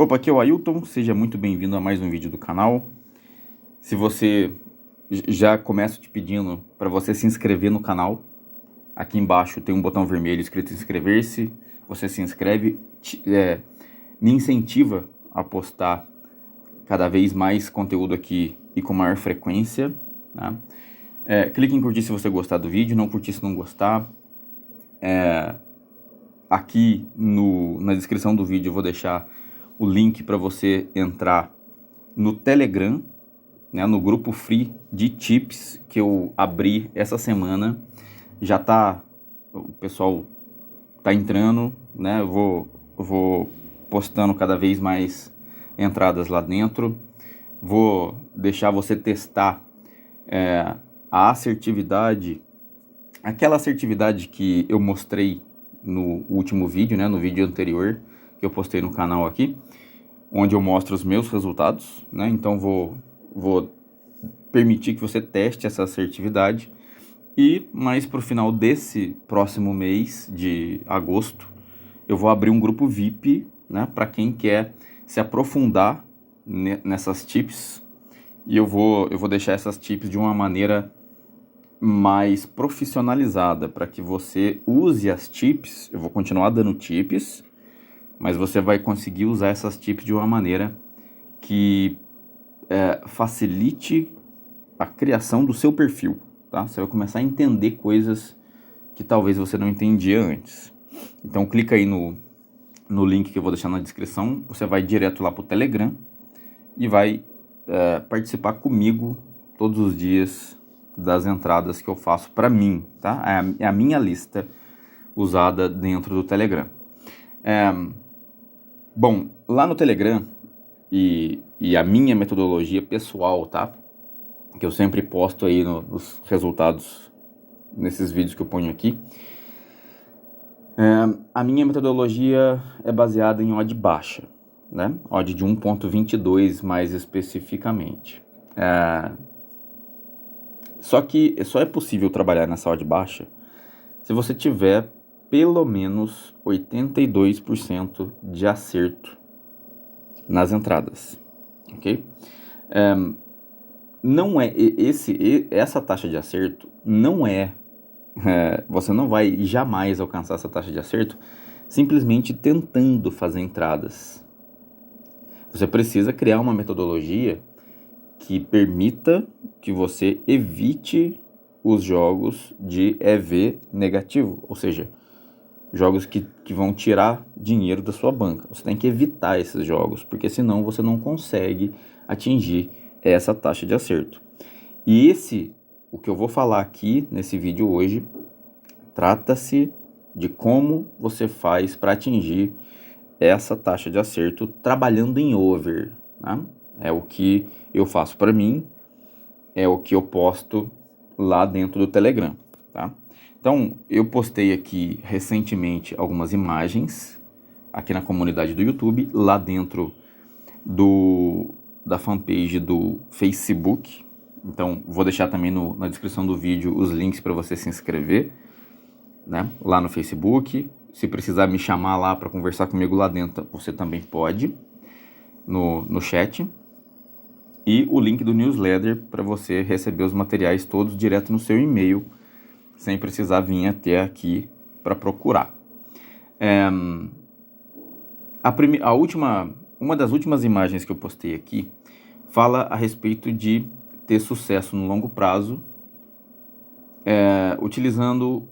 Opa, aqui é o Ailton, seja muito bem-vindo a mais um vídeo do canal. Se você já começo te pedindo para você se inscrever no canal. Aqui embaixo tem um botão vermelho escrito inscrever-se. Você se inscreve, me incentiva a postar cada vez mais conteúdo aqui e com maior frequência, né? Clique em curtir se você gostar do vídeo, não curtir se não gostar. Aqui na descrição do vídeo eu vou deixar o link para você entrar no Telegram, né, no grupo free de tips que eu abri essa semana. O pessoal tá entrando, né? Eu vou postando cada vez mais entradas lá dentro. Vou deixar você testar a assertividade, aquela assertividade que eu mostrei no último vídeo, né, no vídeo anterior que eu postei no canal aqui, onde eu mostro os meus resultados, né? Então vou permitir que você teste essa assertividade. E mais para o final desse próximo mês de agosto, eu vou abrir um grupo VIP, né, para quem quer se aprofundar nessas tips. E eu vou deixar essas tips de uma maneira mais profissionalizada, para que você use as tips. Eu vou continuar dando tips, mas você vai conseguir usar essas tips de uma maneira que facilite a criação do seu perfil, tá? Você vai começar a entender coisas que talvez você não entendia antes. Então clica aí no link que eu vou deixar na descrição. Você vai direto lá pro Telegram e vai participar comigo todos os dias das entradas que eu faço para mim, tá? É a minha lista usada dentro do Telegram. Bom, lá no Telegram e a minha metodologia pessoal, tá? Que eu sempre posto aí nos resultados, nesses vídeos que eu ponho aqui. A minha metodologia é baseada em odd baixa, né? Odd de 1.22 mais especificamente. Só que só é possível trabalhar nessa odd baixa se você tiver pelo menos 82% de acerto nas entradas, ok? Não é essa taxa de acerto não você não vai jamais alcançar essa taxa de acerto simplesmente tentando fazer entradas. Você precisa criar uma metodologia que permita que você evite os jogos de EV negativo, ou seja, jogos que vão tirar dinheiro da sua banca. Você tem que evitar esses jogos, porque senão você não consegue atingir essa taxa de acerto. E o que eu vou falar aqui nesse vídeo hoje, trata-se de como você faz para atingir essa taxa de acerto trabalhando em over, né? É o que eu faço para mim, é o que eu posto lá dentro do Telegram, tá? Então, eu postei aqui recentemente algumas imagens aqui na comunidade do YouTube, lá dentro da fanpage do Facebook. Então, vou deixar também na descrição do vídeo os links para você se inscrever, né, lá no Facebook. Se precisar me chamar lá para conversar comigo lá dentro, você também pode, no chat. E o link do newsletter para você receber os materiais todos direto no seu e-mail, sem precisar vir até aqui para procurar. Uma das últimas imagens que eu postei aqui fala a respeito de ter sucesso no longo prazo, utilizando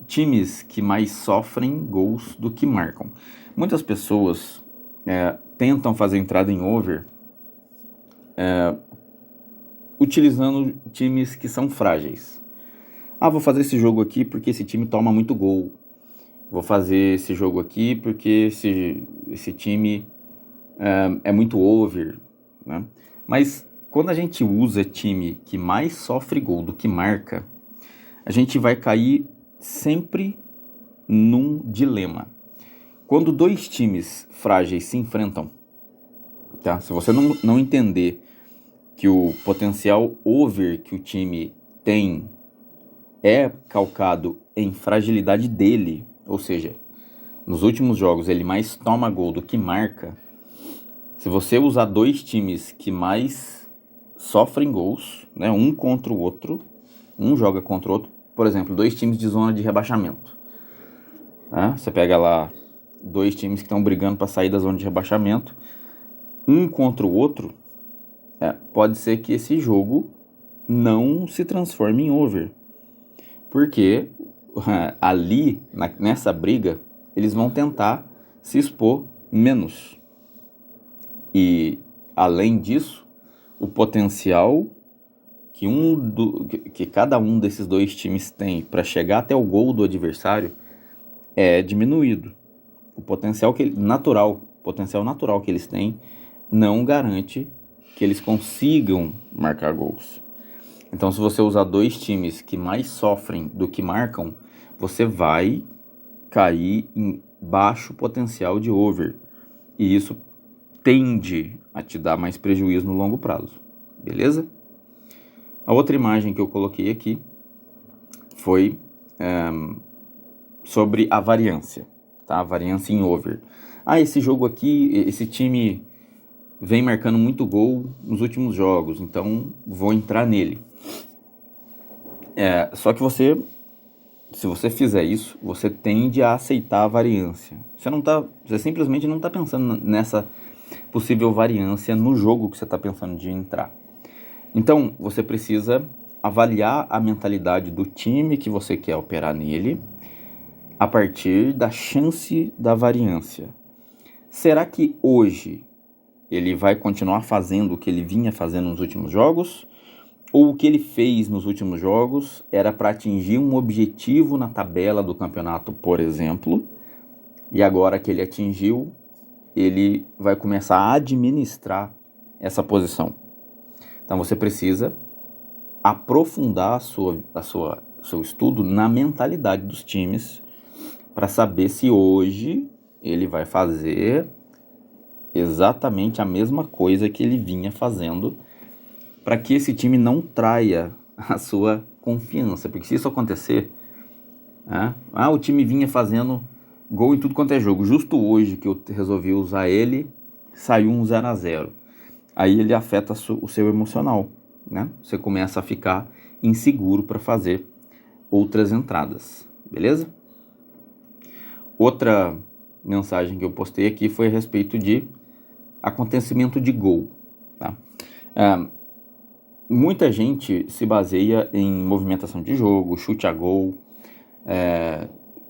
times que mais sofrem gols do que marcam. Muitas pessoas tentam fazer entrada em over utilizando times que são frágeis. Vou fazer esse jogo aqui porque esse time toma muito gol. Vou fazer esse jogo aqui porque esse time é muito over, né? Mas quando a gente usa time que mais sofre gol do que marca, a gente vai cair sempre num dilema. Quando dois times frágeis se enfrentam, tá? Se você não entender que o potencial over que o time tem é calcado em fragilidade dele, ou seja, nos últimos jogos ele mais toma gol do que marca, Se você usar dois times que mais sofrem gols, né, um contra o outro, um joga contra o outro, por exemplo, dois times de zona de rebaixamento. Né? Você pega lá dois times que estão brigando para sair da zona de rebaixamento, um contra o outro, pode ser que esse jogo não se transforme em over. Porque ali, nessa briga, eles vão tentar se expor menos. E, além disso, o potencial que cada um desses dois times tem para chegar até o gol do adversário é diminuído. O potencial natural que eles têm não garante que eles consigam marcar gols. Então, se você usar dois times que mais sofrem do que marcam, você vai cair em baixo potencial de over. E isso tende a te dar mais prejuízo no longo prazo. Beleza? A outra imagem que eu coloquei aqui foi sobre a variância. Tá? A variância em over. Esse jogo aqui, esse time vem marcando muito gol nos últimos jogos, então vou entrar nele. Só que se você fizer isso, você tende a aceitar a variância. Você simplesmente não está pensando nessa possível variância no jogo que você está pensando de entrar. Então, você precisa avaliar a mentalidade do time que você quer operar nele a partir da chance da variância. Será que hoje ele vai continuar fazendo o que ele vinha fazendo nos últimos jogos? Ou o que ele fez nos últimos jogos era para atingir um objetivo na tabela do campeonato, por exemplo, e agora que ele atingiu, ele vai começar a administrar essa posição. Então você precisa aprofundar seu estudo na mentalidade dos times para saber se hoje ele vai fazer exatamente a mesma coisa que ele vinha fazendo, para que esse time não traia a sua confiança. Porque se isso acontecer, o time vinha fazendo gol em tudo quanto é jogo, justo hoje que eu resolvi usar ele, saiu um 0-0. Aí ele afeta o seu emocional, né? Você começa a ficar inseguro para fazer outras entradas, beleza? Outra mensagem que eu postei aqui foi a respeito de acontecimento de gol, tá? Muita gente se baseia em movimentação de jogo, chute a gol,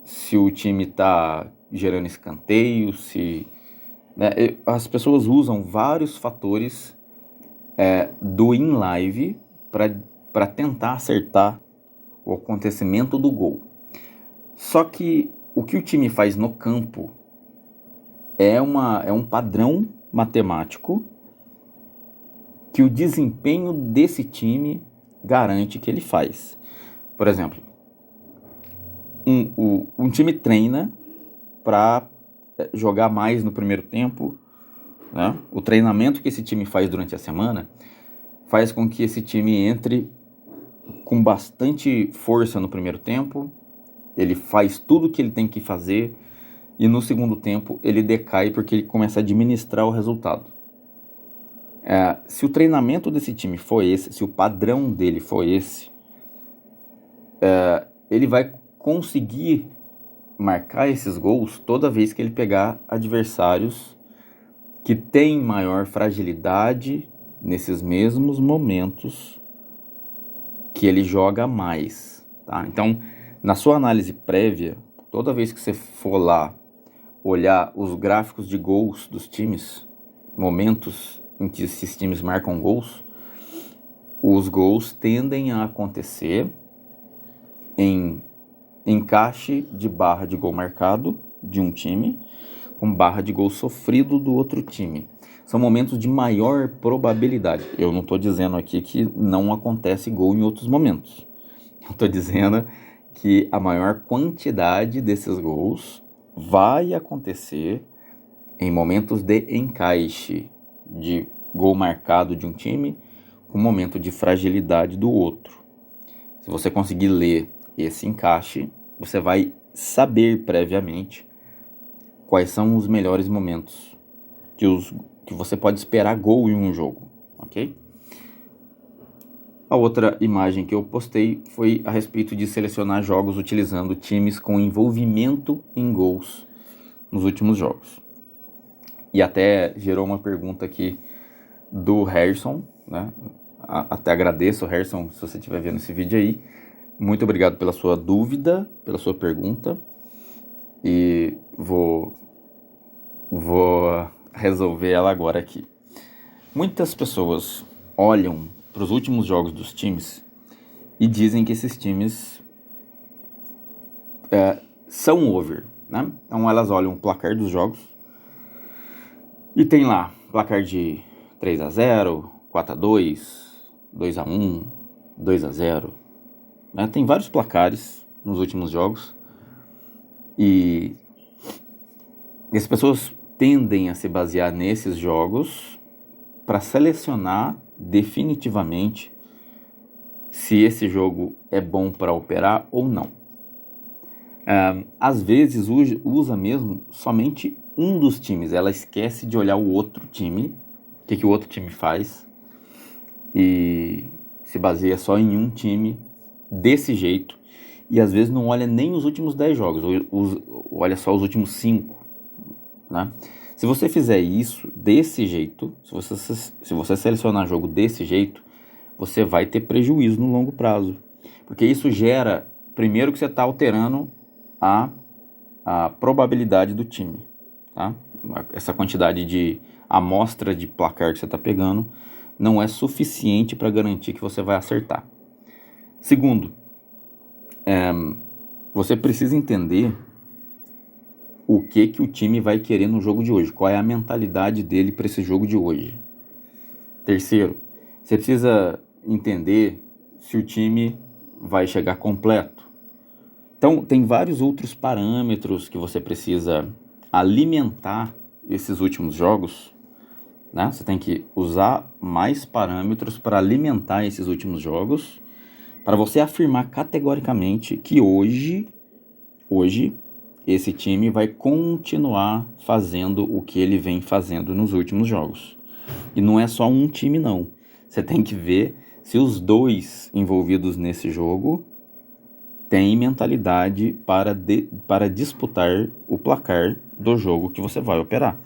se o time está gerando escanteio, as pessoas usam vários fatores do in-live para tentar acertar o acontecimento do gol. Só que o que o time faz no campo é um padrão matemático que o desempenho desse time garante que ele faz. Por exemplo, um time treina para jogar mais no primeiro tempo, né? O treinamento que esse time faz durante a semana faz com que esse time entre com bastante força no primeiro tempo, ele faz tudo o que ele tem que fazer e no segundo tempo ele decai porque ele começa a administrar o resultado. Se o treinamento desse time for esse, se o padrão dele for esse, ele vai conseguir marcar esses gols toda vez que ele pegar adversários que têm maior fragilidade nesses mesmos momentos que ele joga mais, tá? Então, na sua análise prévia, toda vez que você for lá olhar os gráficos de gols dos times, momentos em que esses times marcam gols, os gols tendem a acontecer em encaixe de barra de gol marcado de um time com barra de gol sofrido do outro time. São momentos de maior probabilidade. Eu não estou dizendo aqui que não acontece gol em outros momentos. Eu estou dizendo que a maior quantidade desses gols vai acontecer em momentos de encaixe de gol marcado de um time com momento de fragilidade do outro. Se você conseguir ler esse encaixe, você vai saber previamente quais são os melhores momentos que que você pode esperar gol em um jogo, ok? A outra imagem que eu postei foi a respeito de selecionar jogos utilizando times com envolvimento em gols nos últimos jogos. E até gerou uma pergunta aqui do Harrison, né? Até agradeço, Harrison, se você estiver vendo esse vídeo aí. Muito obrigado pela sua dúvida, pela sua pergunta. E vou resolver ela agora aqui. Muitas pessoas olham para os últimos jogos dos times e dizem que esses times são over, né? Então elas olham o placar dos jogos e tem lá placar de 3-0, 4-2, 2-1, 2-0. Né? Tem vários placares nos últimos jogos e as pessoas tendem a se basear nesses jogos para selecionar definitivamente se esse jogo é bom para operar ou não. Às vezes usa mesmo somente um dos times, ela esquece de olhar o outro time, o que o outro time faz, e se baseia só em um time desse jeito, e às vezes não olha nem os últimos 10 jogos, olha só os últimos 5, né? Se você fizer isso desse jeito, se você selecionar jogo desse jeito, você vai ter prejuízo no longo prazo. Porque isso gera, primeiro, que você está alterando a probabilidade do time. Tá? Essa quantidade de amostra de placar que você está pegando não é suficiente para garantir que você vai acertar. Segundo, você precisa entender o que o time vai querer no jogo de hoje, qual é a mentalidade dele para esse jogo de hoje. Terceiro, você precisa entender se o time vai chegar completo. Então, tem vários outros parâmetros que você precisa alimentar esses últimos jogos, né? Você tem que usar mais parâmetros para alimentar esses últimos jogos, para você afirmar categoricamente que hoje esse time vai continuar fazendo o que ele vem fazendo nos últimos jogos. E não é só um time, não. Você tem que ver se os dois envolvidos nesse jogo têm mentalidade para disputar o placar do jogo que você vai operar.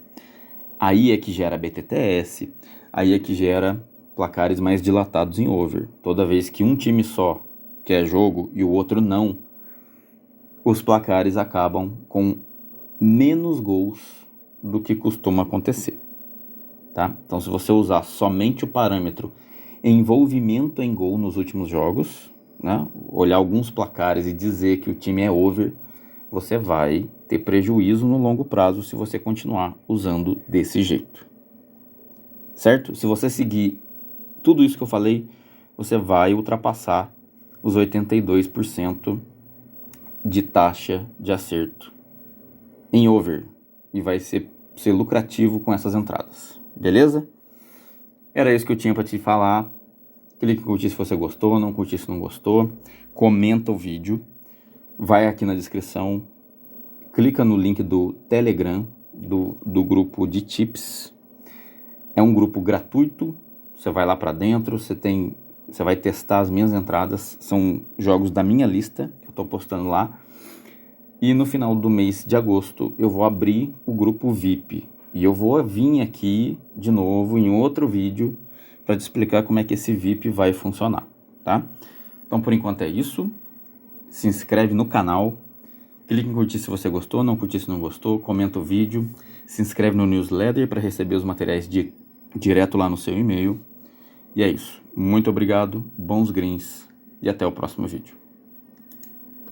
Aí é que gera BTTS, aí é que gera placares mais dilatados em over. Toda vez que um time só quer jogo e o outro não, os placares acabam com menos gols do que costuma acontecer. Tá? Então, se você usar somente o parâmetro envolvimento em gol nos últimos jogos, né? Olhar alguns placares e dizer que o time é over, você vai ter prejuízo no longo prazo se você continuar usando desse jeito. Certo? Se você seguir tudo isso que eu falei, você vai ultrapassar os 82% de taxa de acerto em over e vai ser lucrativo com essas entradas, beleza? Era isso que eu tinha para te falar. Clique em curtir se você gostou, não curtir se não gostou, comenta o vídeo, vai aqui na descrição, clica no link do Telegram, do grupo de tips. É um grupo gratuito, você vai lá para dentro, você vai testar as minhas entradas, são jogos da minha lista que eu estou postando lá. E no final do mês de agosto eu vou abrir o grupo VIP. E eu vou vir aqui de novo em outro vídeo para te explicar como é que esse VIP vai funcionar, tá? Então por enquanto é isso. Se inscreve no canal, clique em curtir se você gostou, não curtir se não gostou, comenta o vídeo, se inscreve no newsletter para receber os materiais direto lá no seu e-mail. E é isso. Muito obrigado, bons greens e até o próximo vídeo.